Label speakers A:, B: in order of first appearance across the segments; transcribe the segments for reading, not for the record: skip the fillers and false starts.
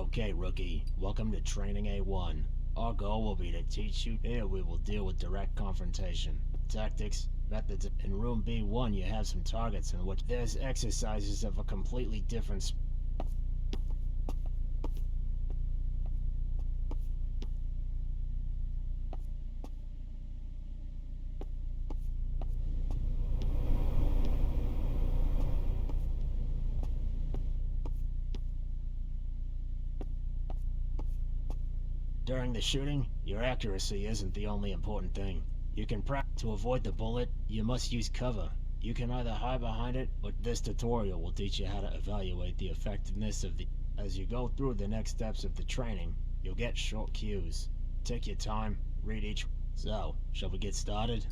A: Okay, rookie, welcome to Training A1. Our goal will be to teach you. Here we will deal with direct confrontation, tactics, methods. In room B1 you have some targets in which there's exercises of a completely different During the shooting, your accuracy isn't the only important thing. You can practice to avoid the bullet, you must use cover. You can either hide behind it, or this tutorial will teach you how to evaluate the effectiveness of the... As you go through the next steps of the training, you'll get short cues. Take your time, read each... So, shall we get started?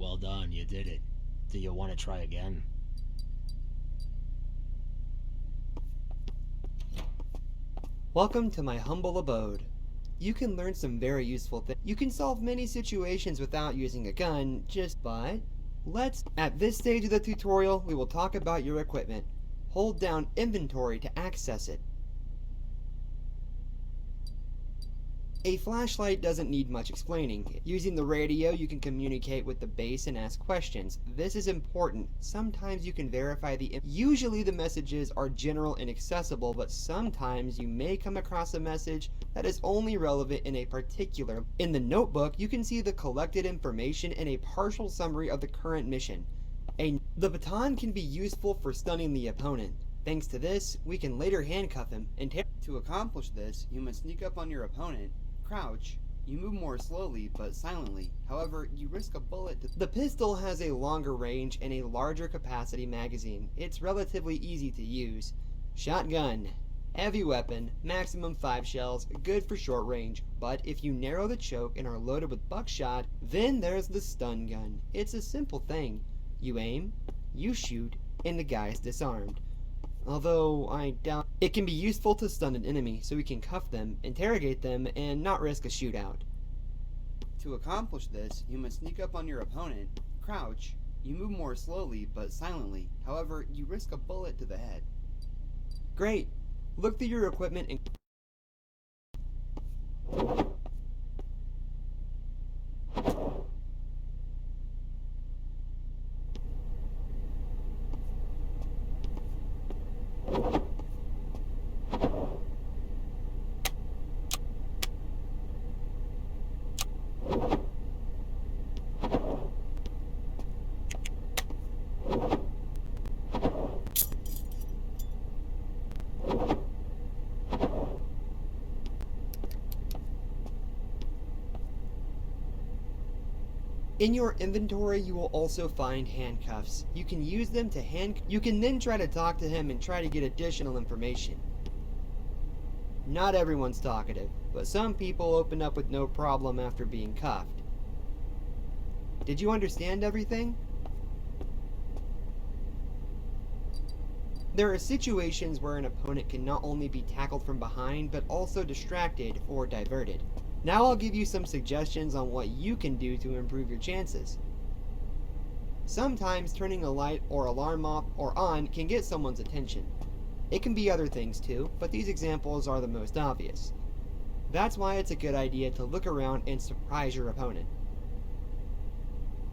A: Well done, you did it. Do you want to try again?
B: Welcome to my humble abode. You can learn some very useful things. You can solve many situations without using a gun, At this stage of the tutorial, we will talk about your equipment. Hold down inventory to access it. A flashlight doesn't need much explaining. Using the radio, you can communicate with the base and ask questions. This is important. Sometimes you can verify Usually the messages are general and accessible, but sometimes you may come across a message that is only relevant in a particular. In the notebook, you can see the collected information and a partial summary of the current mission. The baton can be useful for stunning the opponent. Thanks to this, we can later handcuff him and To accomplish this, you must sneak up on your opponent. Crouch. You move more slowly, but silently. However, you risk a bullet The pistol has a longer range and a larger capacity magazine. It's relatively easy to use. Shotgun. Heavy weapon, maximum 5 shells, good for short range. But if you narrow the choke and are loaded with buckshot, then there's the stun gun. It's a simple thing. You aim, you shoot, and the guy's disarmed. Although I doubt it can be useful to stun an enemy so we can cuff them, interrogate them, and not risk a shootout. To accomplish this, you must sneak up on your opponent, crouch. You move more slowly, but silently. However, you risk a bullet to the head. Great. Look through your equipment and In your inventory, you will also find handcuffs. You can use them to You can then try to talk to him and try to get additional information. Not everyone's talkative, but some people open up with no problem after being cuffed. Did you understand everything? There are situations where an opponent can not only be tackled from behind, but also distracted or diverted. Now I'll give you some suggestions on what you can do to improve your chances. Sometimes turning a light or alarm off or on can get someone's attention. It can be other things too, but these examples are the most obvious. That's why it's a good idea to look around and surprise your opponent.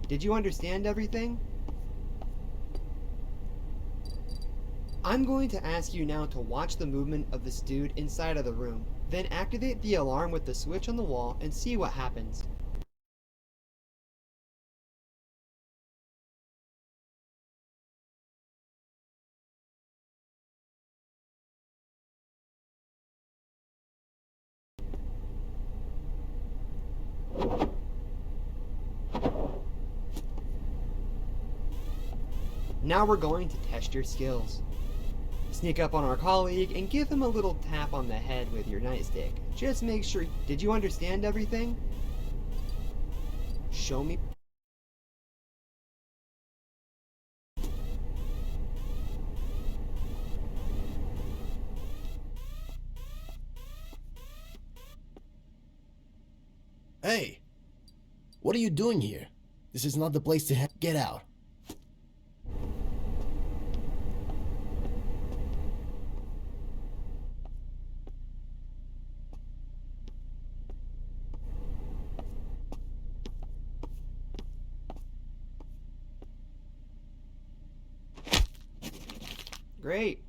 B: Did you understand everything? I'm going to ask you now to watch the movement of this dude inside of the room, then activate the alarm with the switch on the wall and see what happens. Now we're going to test your skills. Sneak up on our colleague and give him a little tap on the head with your nightstick. Just make sure. Did you understand everything? Show me.
C: Hey! What are you doing here? This is not the place to get out.
B: Great.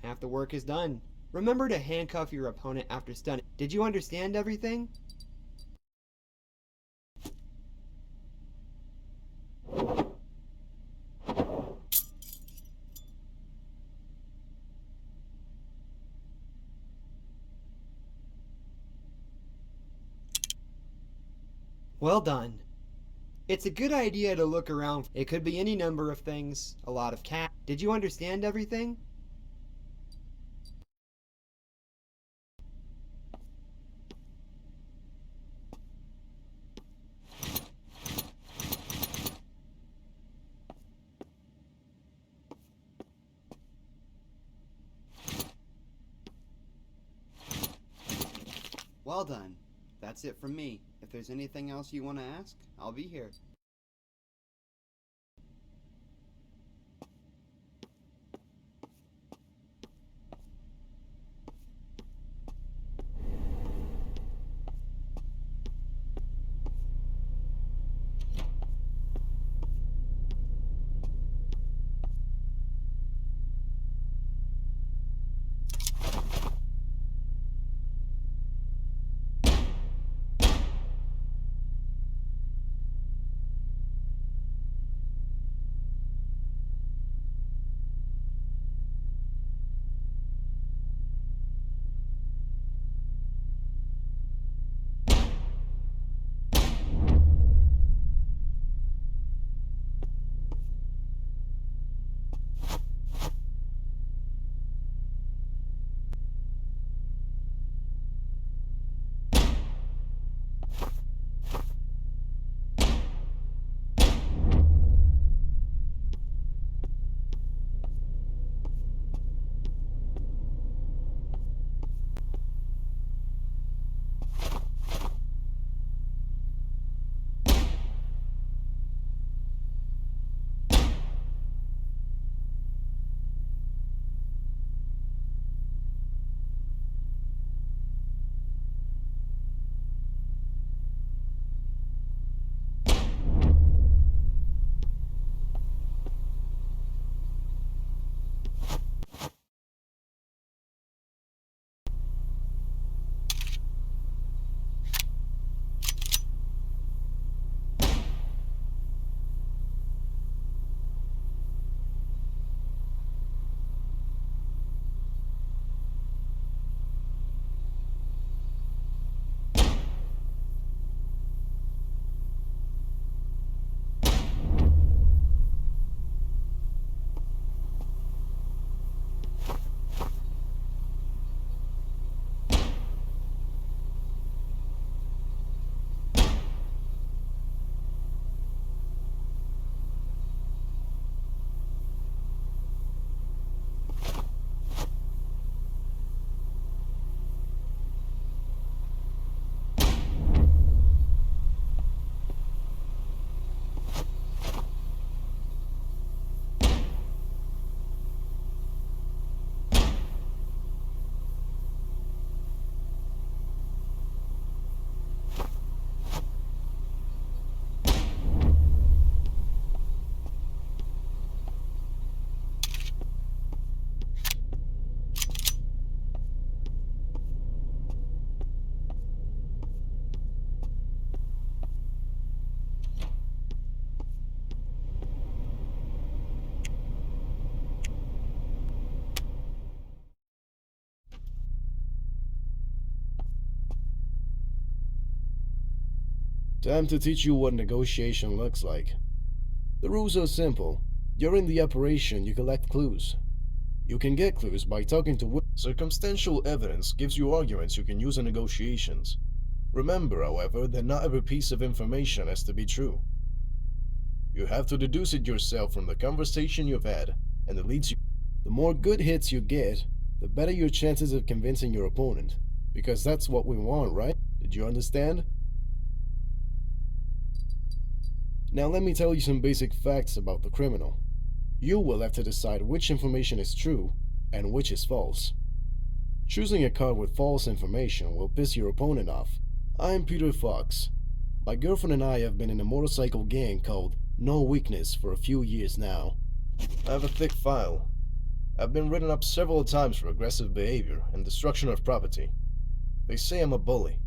B: Half the work is done. Remember to handcuff your opponent after stunning. Did you understand everything? Well done. It's a good idea to look around. It could be any number of things. A lot of cat. Did you understand everything? Well done. That's it from me. If there's anything else you want to ask, I'll be here.
C: Time to teach you what negotiation looks like. The rules are simple. During the operation, you collect clues. You can get clues by talking to circumstantial evidence gives you arguments you can use in negotiations. Remember, however, that not every piece of information has to be true. You have to deduce it yourself from the conversation you've had, and it leads you. The more good hits you get, the better your chances of convincing your opponent. Because that's what we want, right? Did you understand? Now let me tell you some basic facts about the criminal. You will have to decide which information is true and which is false. Choosing a card with false information will piss your opponent off. I'm Peter Fox. My girlfriend and I have been in a motorcycle gang called No Weakness for a few years now. I have a thick file. I've been written up several times for aggressive behavior and destruction of property. They say I'm a bully.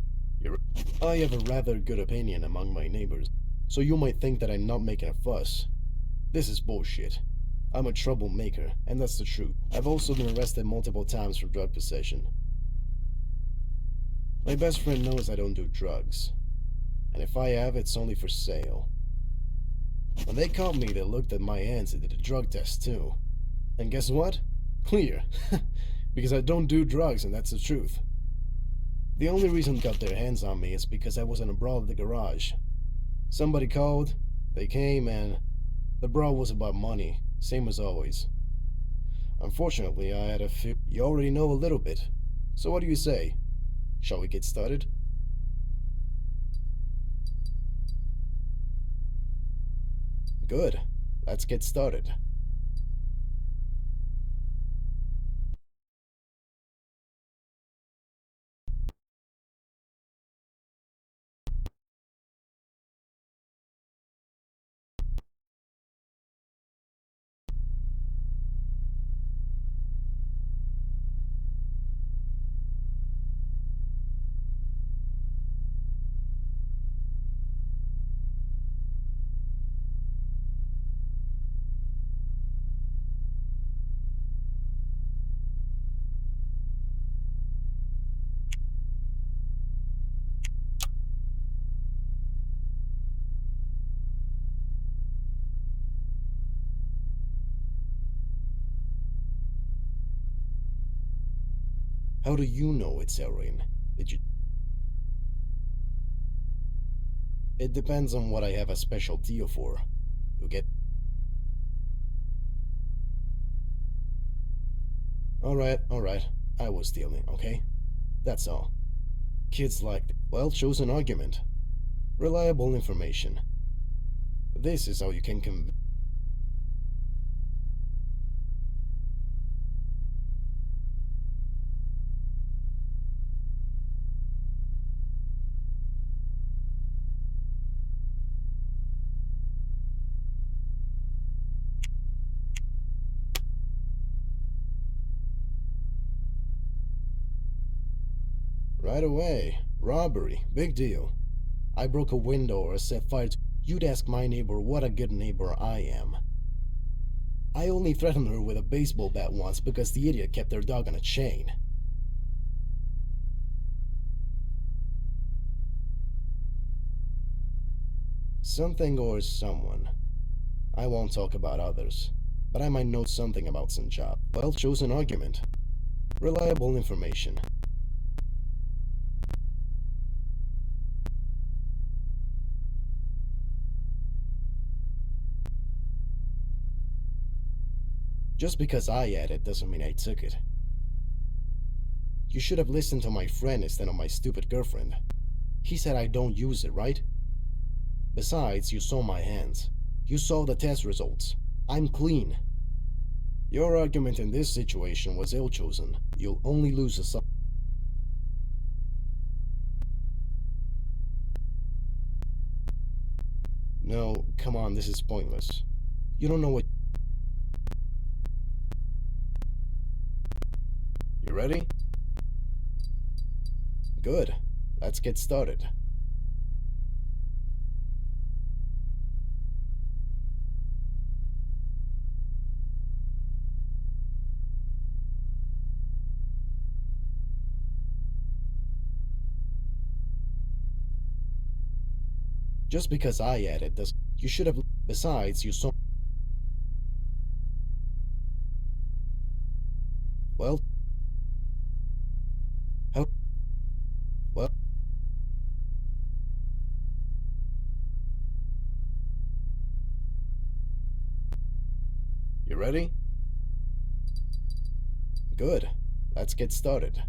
C: I have a rather good opinion among my neighbors, so you might think that I'm not making a fuss. This is bullshit. I'm a troublemaker, and that's the truth. I've also been arrested multiple times for drug possession. My best friend knows I don't do drugs, and if I have, it's only for sale. When they caught me, they looked at my hands and did a drug test too. And guess what? Clear. Because I don't do drugs, and that's the truth. The only reason they got their hands on me is because I was in a brawl at the garage. Somebody called, they came, and the brawl was about money, same as always. Unfortunately, I had a few. You already know a little bit. So what do you say? Shall we get started? Good. Let's get started. How do you know it's heroin? Did you? It depends on what I have a special deal for. You get. Alright. I was stealing, okay? That's all. Kids like. Well chosen argument. Reliable information. This is how you can convince. Right away. Robbery. Big deal. I broke a window or set fire to. You'd ask my neighbor what a good neighbor I am. I only threatened her with a baseball bat once because the idiot kept their dog on a chain. Something or someone. I won't talk about others, but I might know something about some job. Well chosen argument. Reliable information. Just because I had it doesn't mean I took it. You should have listened to my friend instead of my stupid girlfriend. He said I don't use it, right? Besides, you saw my hands. You saw the test results. I'm clean. Your argument in this situation was ill-chosen. You'll only lose a sub. No, come on, this is pointless. You don't know what. You ready? Good. Let's get started. Just because I added does you should have. Besides, you saw. Well, how? Well, you ready? Good. Let's get started.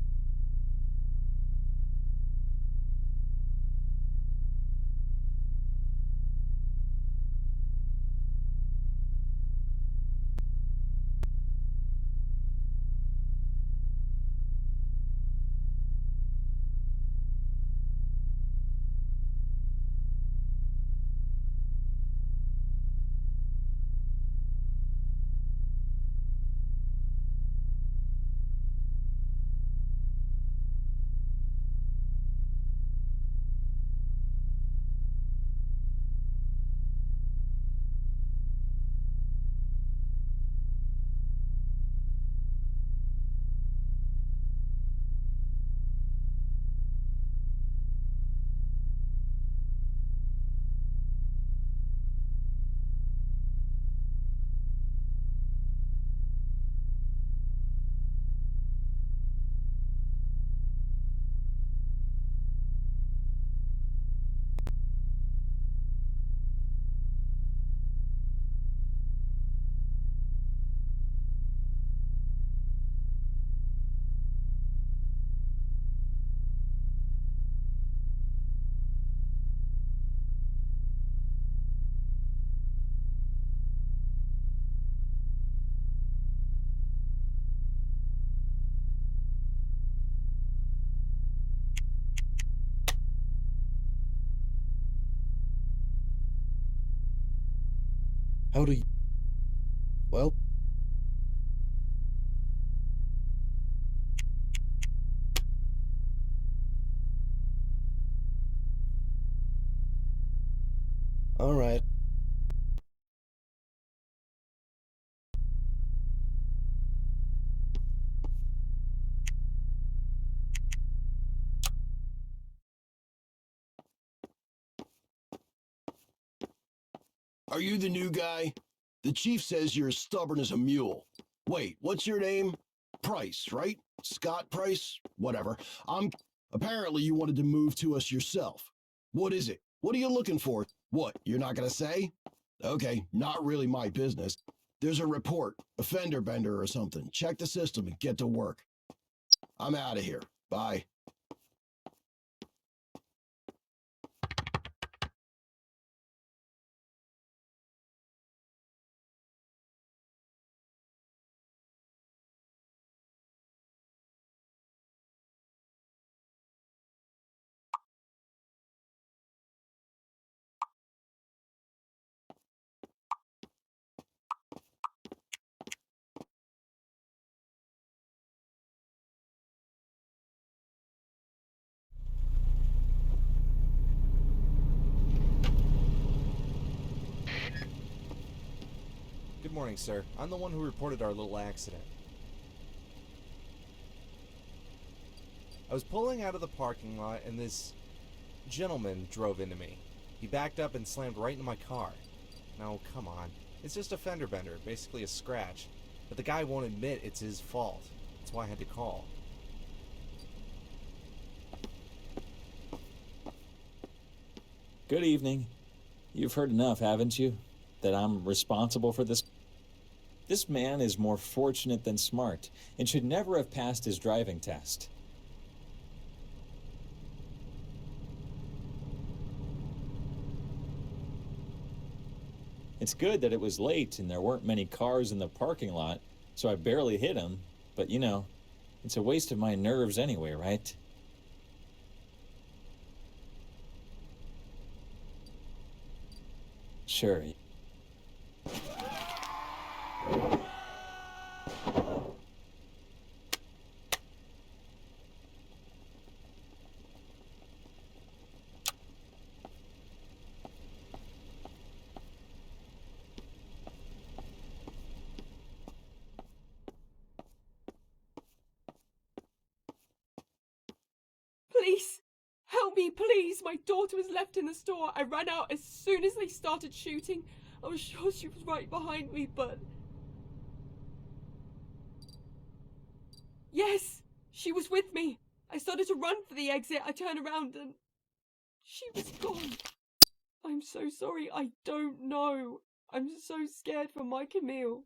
C: How do you? Well, all right.
D: Are you the new guy? The chief says you're as stubborn as a mule. Wait, what's your name? Price, right? Scott Price? Whatever. I'm. Apparently, you wanted to move to us yourself. What is it? What are you looking for? What, you're not gonna say? Okay, not really my business. There's a report, a fender bender or something. Check the system and get to work. I'm out of here. Bye.
E: Good morning, sir. I'm the one who reported our little accident. I was pulling out of the parking lot and this gentleman drove into me. He backed up and slammed right into my car. No, come on. It's just a fender bender, basically a scratch. But the guy won't admit it's his fault. That's why I had to call.
F: Good evening. You've heard enough, haven't you? That I'm responsible for this. This man is more fortunate than smart and should never have passed his driving test. It's good that it was late and there weren't many cars in the parking lot, so I barely hit him. But you know, it's a waste of my nerves anyway, right? Sure.
G: Please, help me, please, my daughter was left in the store. I ran out as soon as they started shooting. I was sure she was right behind me, but... Yes, she was with me. I started to run for the exit. I turned around and... she was gone. I'm so sorry. I don't know. I'm so scared for my Camille.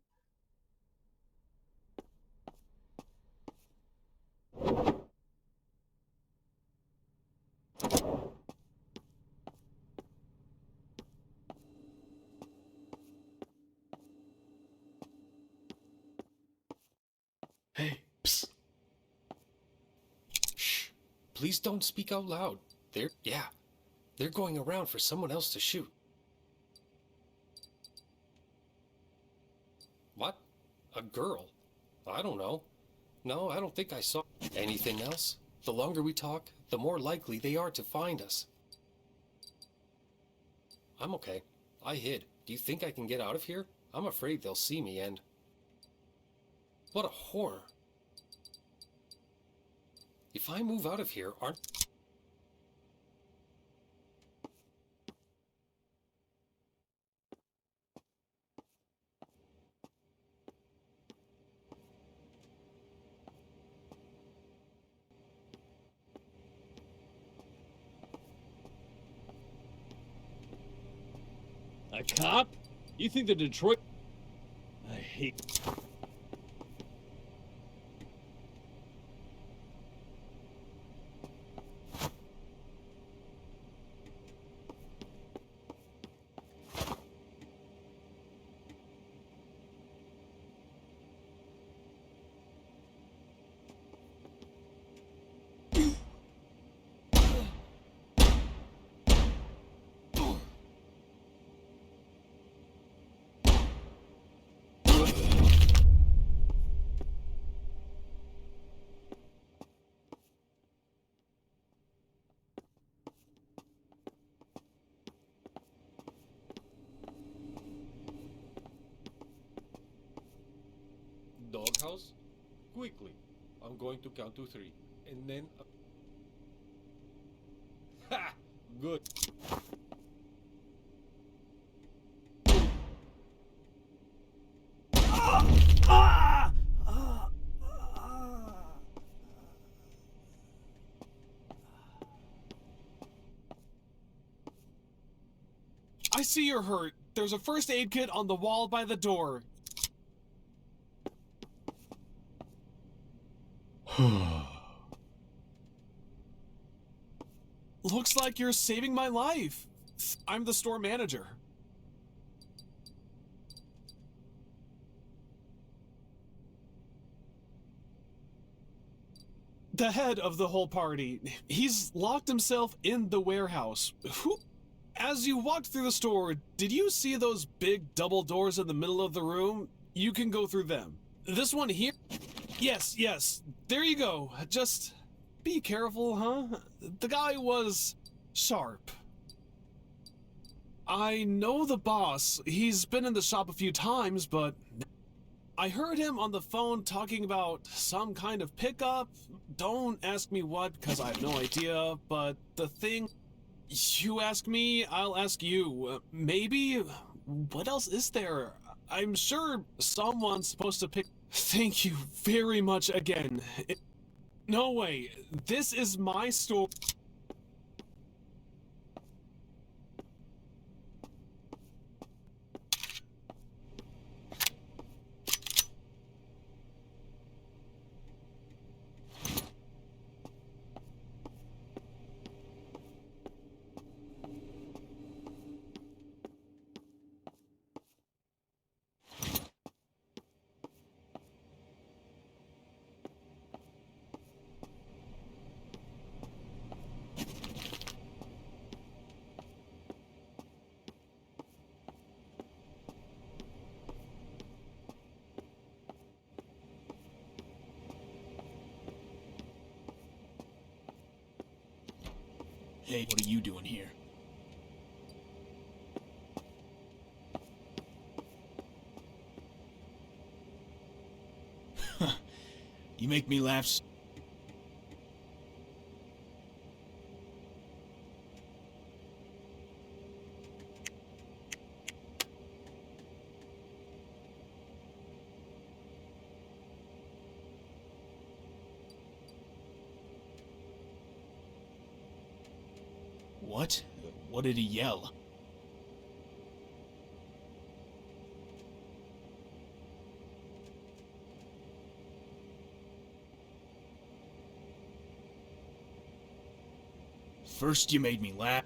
H: Hey, psst. Shh. Please don't speak out loud. They're going around for someone else to shoot. What? A girl? I don't know. No, I don't think I saw. Anything else? The longer we talk, the more likely they are to find us. I'm okay. I hid. Do you think I can get out of here? I'm afraid they'll see me and... What a horror. If I move out of here, aren't...
I: A cop? You think the Detroit... I hate...
H: Doghouse? Quickly. I'm going to count to 3. And then... Ha! Good.
I: I see you're hurt. There's a first aid kit on the wall by the door. Looks like you're saving my life. I'm the store manager. The head of the whole party. He's locked himself in the warehouse. As you walked through the store, did you see those big double doors in the middle of the room? You can go through them. This one here? Yes. There you go. Just be careful, huh? The guy was sharp. I know the boss. He's been in the shop a few times, but I heard him on the phone talking about some kind of pickup. Don't ask me what, because I have no idea, but the thing... You ask me, I'll ask you. Maybe? What else is there? I'm sure someone's supposed to pick... Thank you very much again. No way. This is my store.
J: Hey, what are you doing here? You make me laugh. What? What did he yell? First you made me laugh.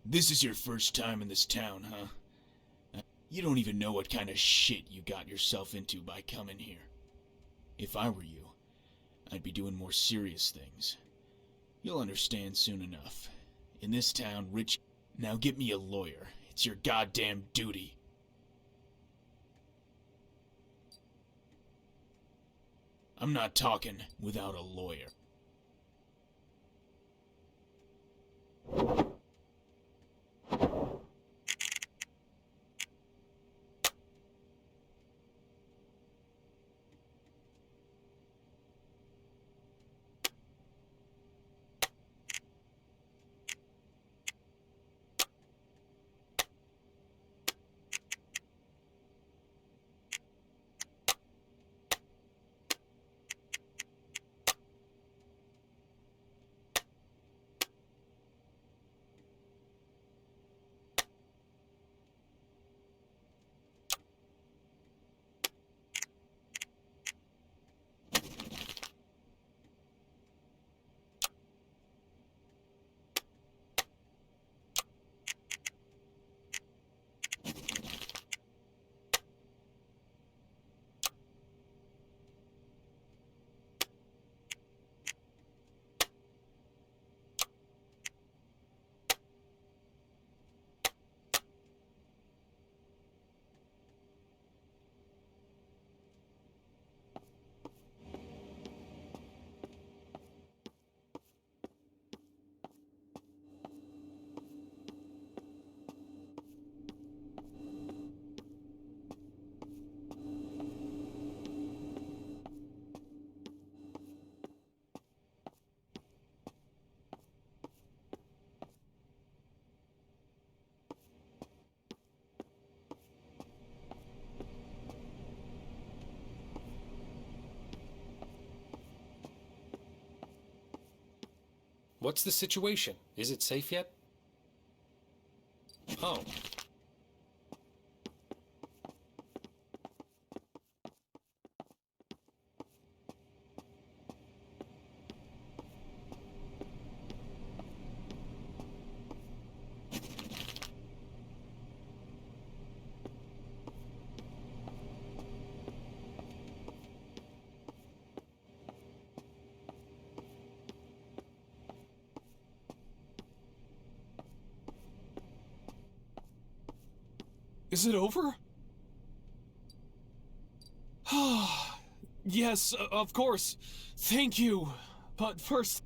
J: This is your first time in this town, huh? You don't even know what kind of shit you got yourself into by coming here. If I were you, I'd be doing more serious things. You'll understand soon enough. In this town, rich... Now get me a lawyer. It's your goddamn duty. I'm not talking without a lawyer.
H: What's the situation? Is it safe yet? Oh.
I: Is it over? Yes, of course. Thank you. But first...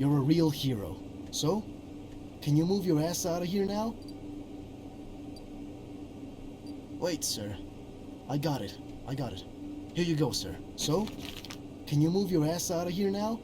C: You're a real hero. So, can you move your ass out of here now? Wait, sir. I got it. Here you go, sir. So, can you move your ass out of here now?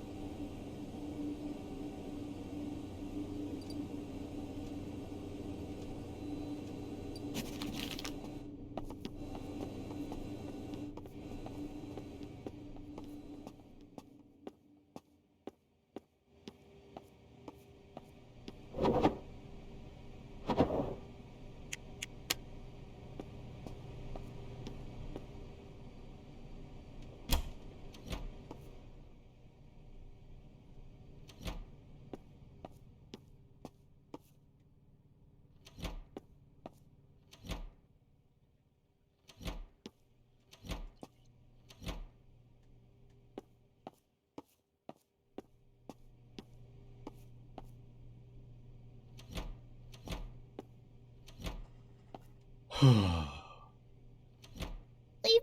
K: Leave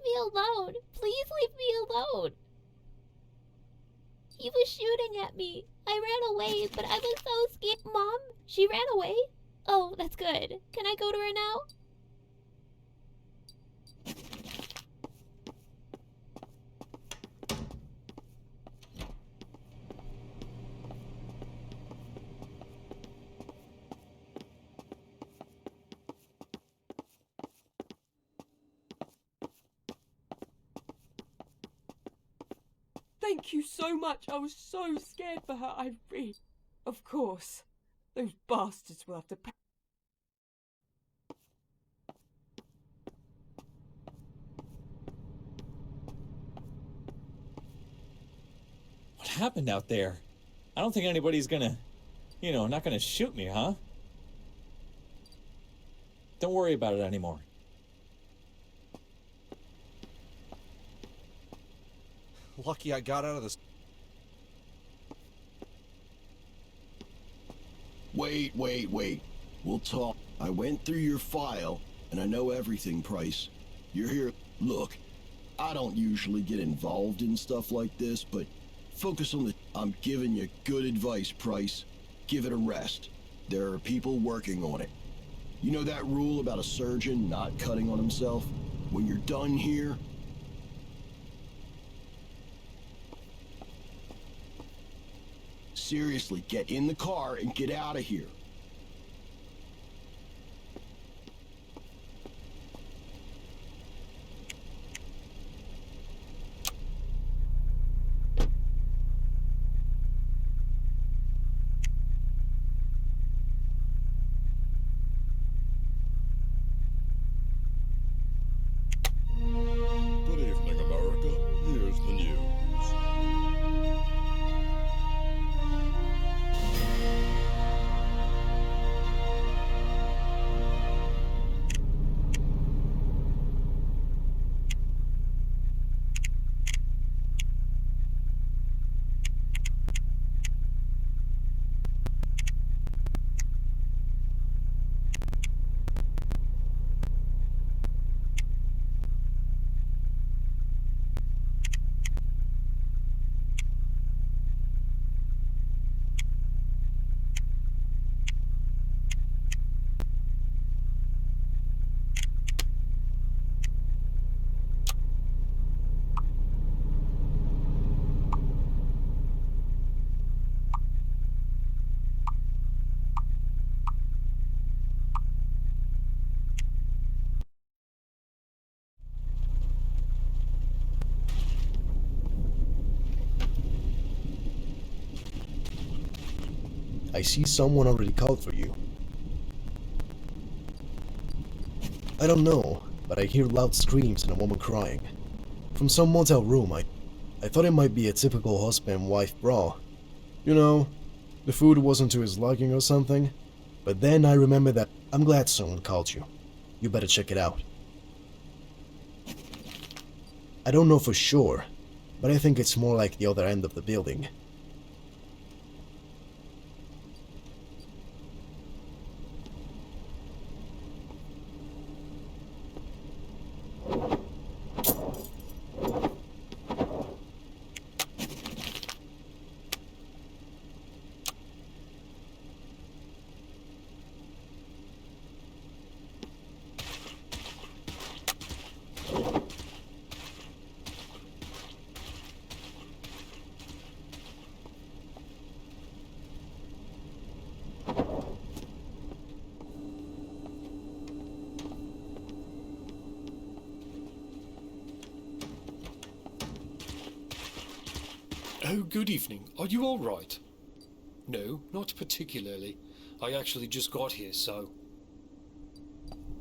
K: me alone. Please leave me alone. He was shooting at me. I ran away, but I was so scared. Mom, she ran away? Oh, that's good. Can I go to her now?
G: Thank you so much. I was so scared for her. Of course. Those bastards will have to pay.
F: What happened out there? I don't think anybody's gonna, not gonna shoot me, huh? Don't worry about it anymore.
E: Lucky I got out of this.
D: Wait. We'll talk. I went through your file, and I know everything, Price. You're here. Look, I don't usually get involved in stuff like this, but focus on the... I'm giving you good advice, Price. Give it a rest. There are people working on it. You know that rule about a surgeon not cutting on himself? When you're done here... Seriously, get in the car and get out of here.
L: Good evening, America. Here's the news.
C: I see someone already called for you. I don't know, but I hear loud screams and a woman crying. From some motel room, I thought it might be a typical husband-wife brawl. You know, the food wasn't to his liking or something. But then I remember that I'm glad someone called you. You better check it out. I don't know for sure, but I think it's more like the other end of the building.
H: Oh, good evening. Are you all right? No, not particularly. I actually just got here, so...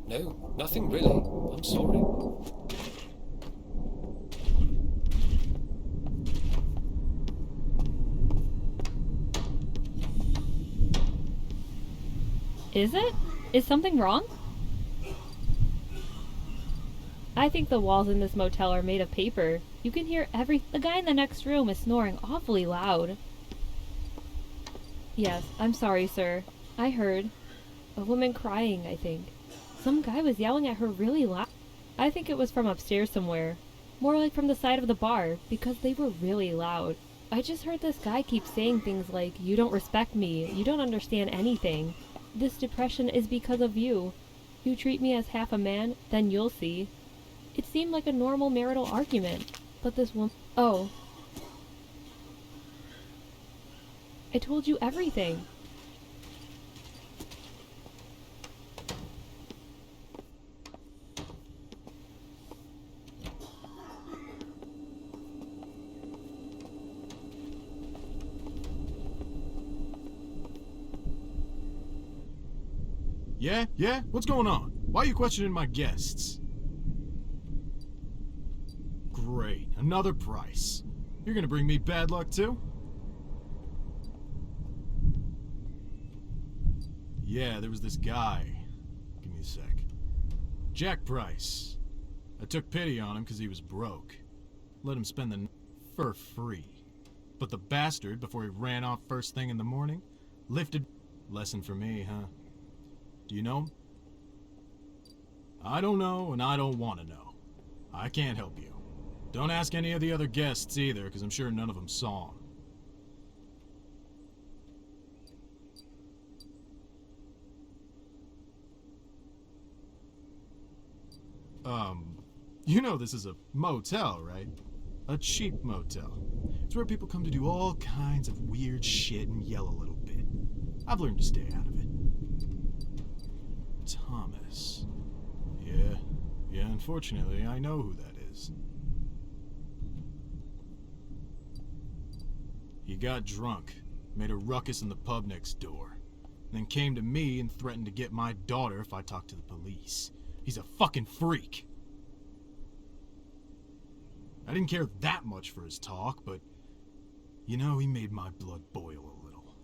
H: No, nothing really. I'm sorry.
M: Is it? Is something wrong? I think the walls in this motel are made of paper. You can hear The guy in the next room is snoring awfully loud. Yes, I'm sorry, sir. I heard. A woman crying, I think. Some guy was yelling at her really loud. I think it was from upstairs somewhere. More like from the side of the bar, because they were really loud. I just heard this guy keep saying things like, "You don't respect me, you don't understand anything. This depression is because of you. You treat me as half a man, then you'll see." It seemed like a normal marital argument, but this woman... Oh. I told you everything.
C: Yeah? What's going on? Why are you questioning my guests? Great, another price. You're gonna bring me bad luck too? Yeah, there was this guy. Give me a sec. Jack Price. I took pity on him because he was broke. Let him spend the night for free. But the bastard, before he ran off first thing in the morning, lifted... Lesson for me, huh? Do you know him? I don't know, and I don't want to know. I can't help you. Don't ask any of the other guests either, because I'm sure none of them saw him. You know this is a motel, right? A cheap motel. It's where people come to do all kinds of weird shit and yell a little bit. I've learned to stay out of it. Thomas. Yeah, unfortunately, I know who that is. He got drunk, made a ruckus in the pub next door, then came to me and threatened to get my daughter if I talked to the police. He's a fucking freak. I didn't care that much for his talk, but, you know, he made my blood boil a little.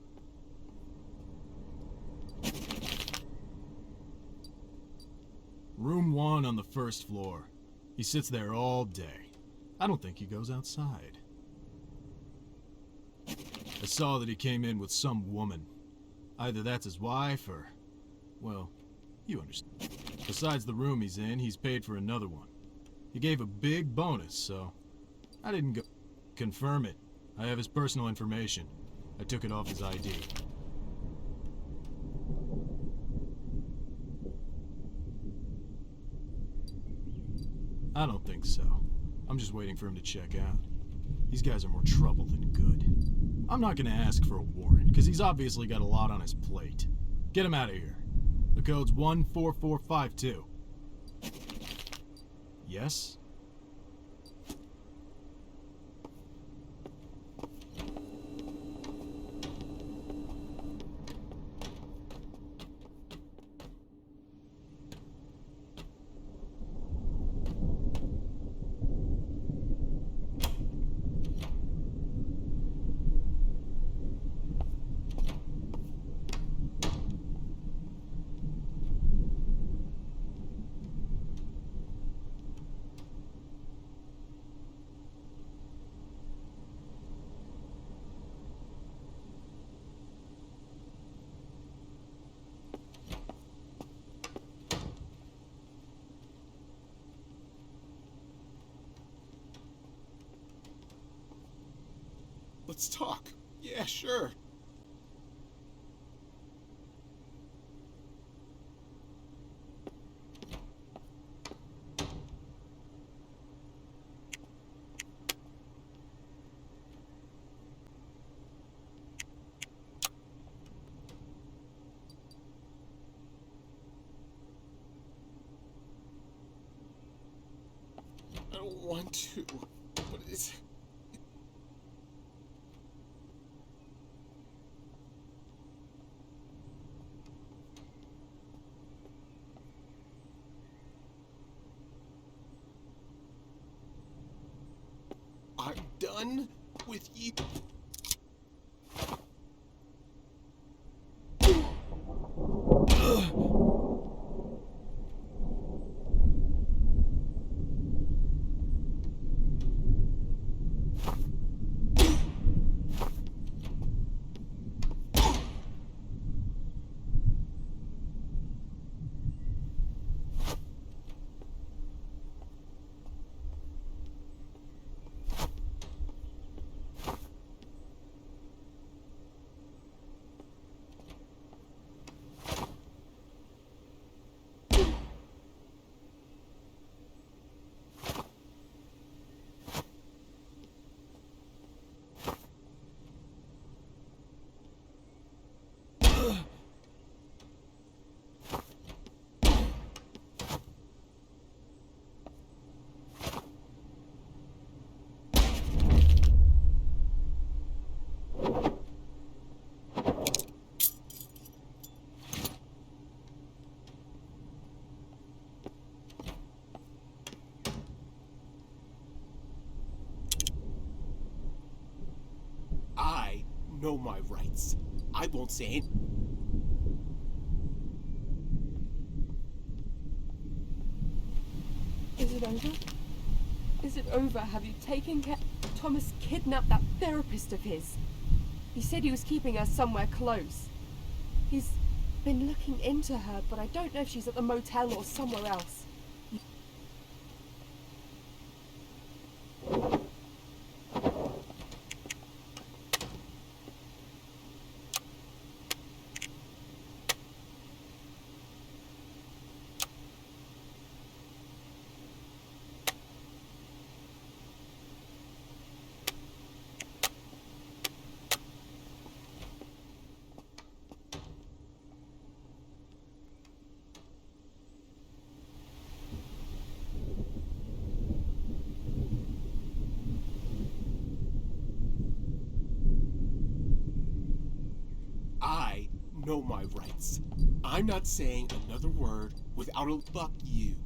C: Room 1 on the first floor. He sits there all day. I don't think he goes outside. I saw that he came in with some woman. Either that's his wife or... well, you understand. Besides the room he's in, he's paid for another one. He gave a big bonus, so I didn't go confirm it. I have his personal information. I took it off his ID. I don't think so. I'm just waiting for him to check out. These guys are more trouble than good. I'm not gonna ask for a warrant, because he's obviously got a lot on his plate. Get him out of here. The code's 14452. Yes?
J: Let's talk. Yeah, sure. I don't want to, but it's...
I: done with you. I know my rights. I won't say it.
G: Is it over? Is it over? Have you taken care? Thomas kidnapped that therapist of his. He said he was keeping her somewhere close. He's been looking into her, but I don't know if she's at the motel or somewhere else.
I: I know my rights. I'm not saying another word without a fuck you.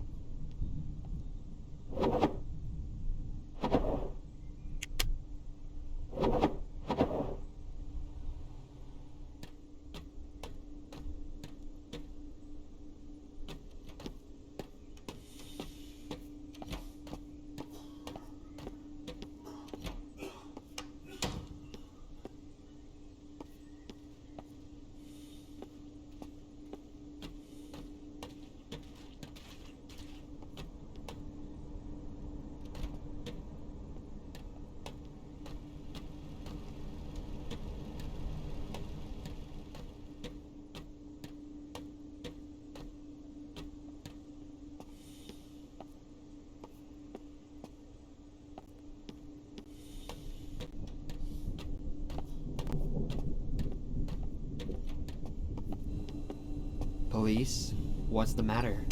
B: Police? What's the matter?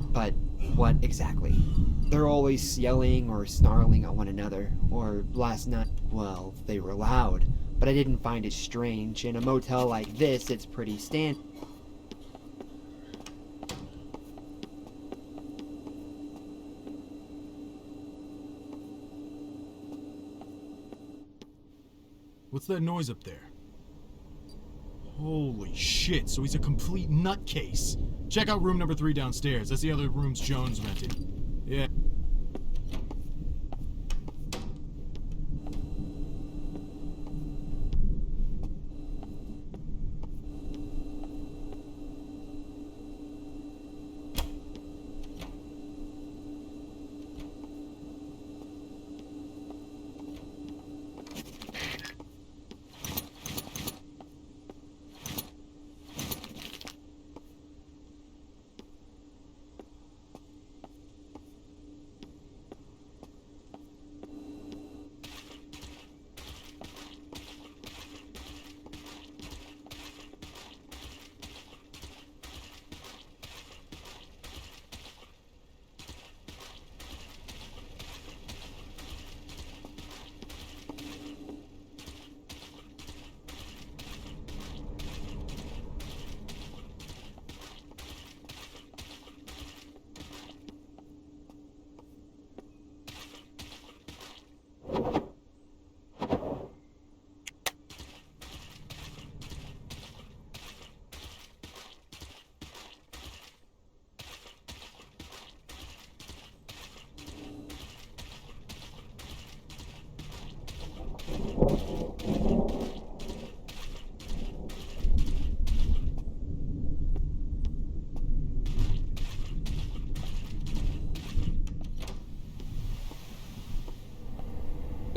B: But what exactly? They're always yelling or snarling at one another, or last night, well, they were loud, but I didn't find it strange. In a motel like this, it's pretty standard.
N: What's that noise up there? Holy shit, so he's a complete nutcase. Check out room number 3 downstairs. That's the other rooms Jones rented. Yeah.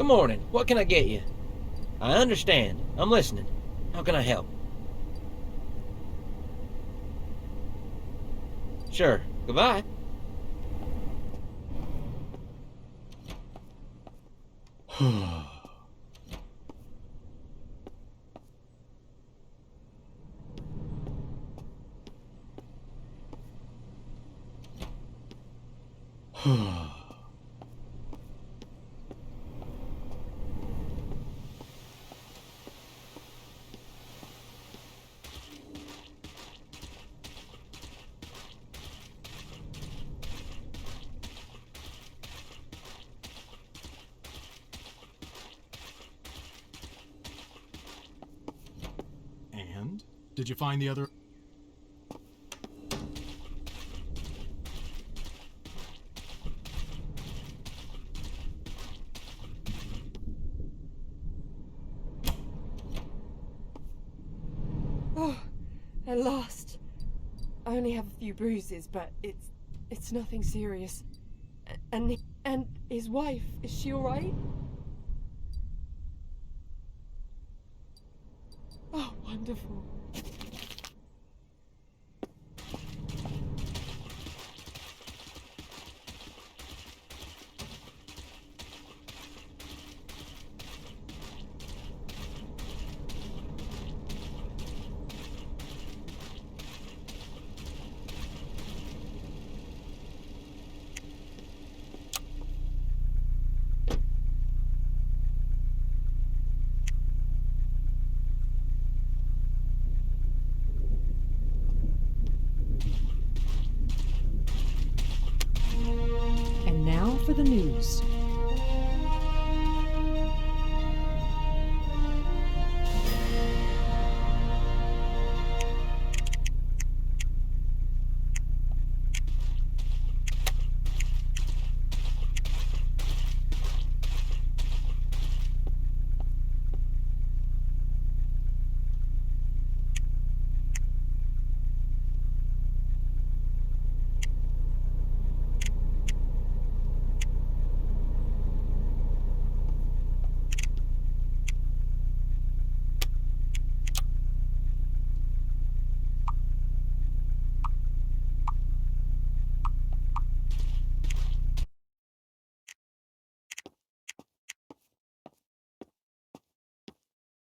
O: Good morning. What can I get you? I understand. I'm listening. How can I help? Sure. Goodbye.
N: And? Did you find the other...
G: Oh, at last. I only have a few bruises, but it's nothing serious. And his wife, is she all right? Oh, wonderful.